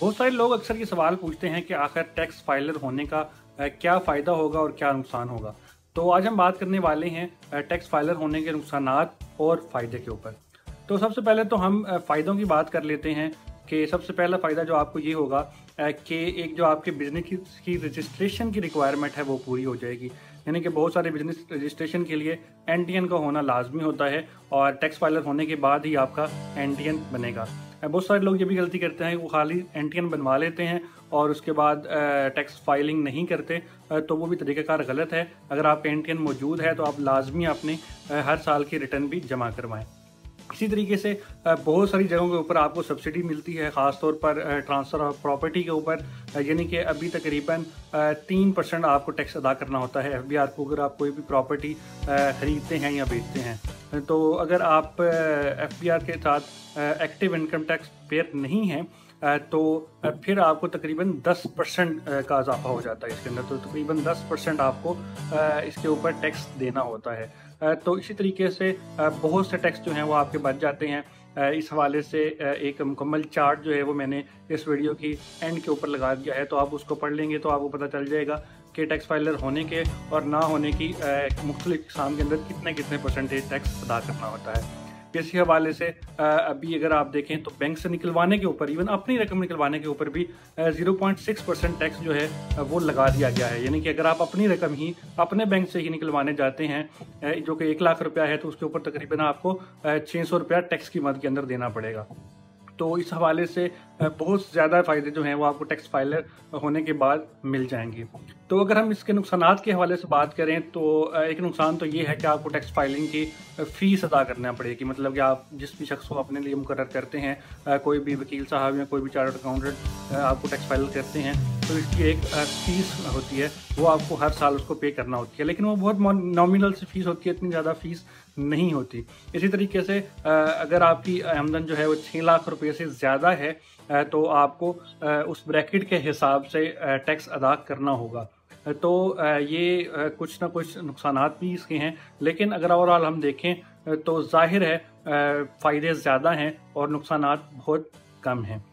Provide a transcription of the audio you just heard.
बहुत सारे लोग अक्सर ये सवाल पूछते हैं कि आखिर टैक्स फाइलर होने का क्या फ़ायदा होगा और क्या नुकसान होगा। तो आज हम बात करने वाले हैं टैक्स फाइलर होने के नुकसानात और फ़ायदे के ऊपर। तो सबसे पहले तो हम फ़ायदों की बात कर लेते हैं कि सबसे पहला फ़ायदा जो आपको ये होगा कि एक जो आपके बिज़नेस की रजिस्ट्रेशन की रिक्वायरमेंट है वो पूरी हो जाएगी। यानी कि बहुत सारे बिज़नेस रजिस्ट्रेशन के लिए एनटीएन का होना लाजमी होता है और टैक्स फाइलर होने के बाद ही आपका एनटीएन बनेगा। बहुत सारे लोग ये भी गलती करते हैं कि वो खाली एनटीएन बनवा लेते हैं और उसके बाद टैक्स फाइलिंग नहीं करते। तो वो भी तरीक़ाकार गलत है। अगर आपका एनटीएन मौजूद है तो आप लाजमी अपने हर साल की रिटर्न भी जमा करवाएं। इसी तरीके से बहुत सारी जगहों के ऊपर आपको सब्सिडी मिलती है, ख़ास तौर पर ट्रांसफ़र ऑफ प्रॉपर्टी के ऊपर। यानी कि अभी तकरीबन 3% आपको टैक्स अदा करना होता है एफबीआर को, अगर आप कोई भी प्रॉपर्टी ख़रीदते हैं या बेचते हैं। तो अगर आप एफबीआर के साथ एक्टिव इनकम टैक्स पेयर नहीं हैं तो फिर आपको तकरीबन 10% का इजाफा हो जाता है इसके अंदर। तो तकरीबन 10% आपको इसके ऊपर टैक्स देना होता है। तो इसी तरीके से बहुत से टैक्स जो हैं वो आपके बच जाते हैं। इस हवाले से एक मुकम्मल चार्ट जो है वो मैंने इस वीडियो की एंड के ऊपर लगा दिया है, तो आप उसको पढ़ लेंगे तो आपको पता चल जाएगा कि टैक्स फाइलर होने के और ना होने की मुख्तलिफ इक़साम के अंदर कितने कितने परसेंटेज टैक्स अदा करना होता है। इसी हवाले से अभी अगर आप देखें तो बैंक से निकलवाने के ऊपर, इवन अपनी रकम निकलवाने के ऊपर भी 0.6% टैक्स जो है वो लगा दिया गया है। यानी कि अगर आप अपनी रकम ही अपने बैंक से ही निकलवाने जाते हैं जो कि 1 लाख रुपया है, तो उसके ऊपर तकरीबन आपको 600 रुपया टैक्स की मद के अंदर देना पड़ेगा। तो इस हवाले से बहुत ज़्यादा फ़ायदे जो हैं वो आपको टैक्स फाइलर होने के बाद मिल जाएंगे। तो अगर हम इसके नुकसानात के हवाले से बात करें तो एक नुकसान तो ये है कि आपको टैक्स फाइलिंग की फ़ीस अदा करना पड़ेगी। मतलब कि आप जिस भी शख्स को अपने लिए मुकर्रर करते हैं, कोई भी वकील साहब या कोई भी चार्टर्ड अकाउंटेंट आपको टैक्स फाइल करते हैं, तो इसकी एक फ़ीस होती है, वो आपको हर साल उसको पे करना होती है। लेकिन वो बहुत नॉमिनल सी फ़ीस होती है, इतनी ज़्यादा फ़ीस नहीं होती। इसी तरीके से अगर आपकी आमदन जो है वो 6 लाख रुपये से ज़्यादा है तो आपको उस ब्रैकेट के हिसाब से टैक्स अदा करना होगा। तो ये कुछ ना कुछ नुकसानात भी इसके हैं, लेकिन अगर ओवरऑल हम देखें तो ज़ाहिर है फ़ायदे ज़्यादा हैं और नुकसानात बहुत कम हैं।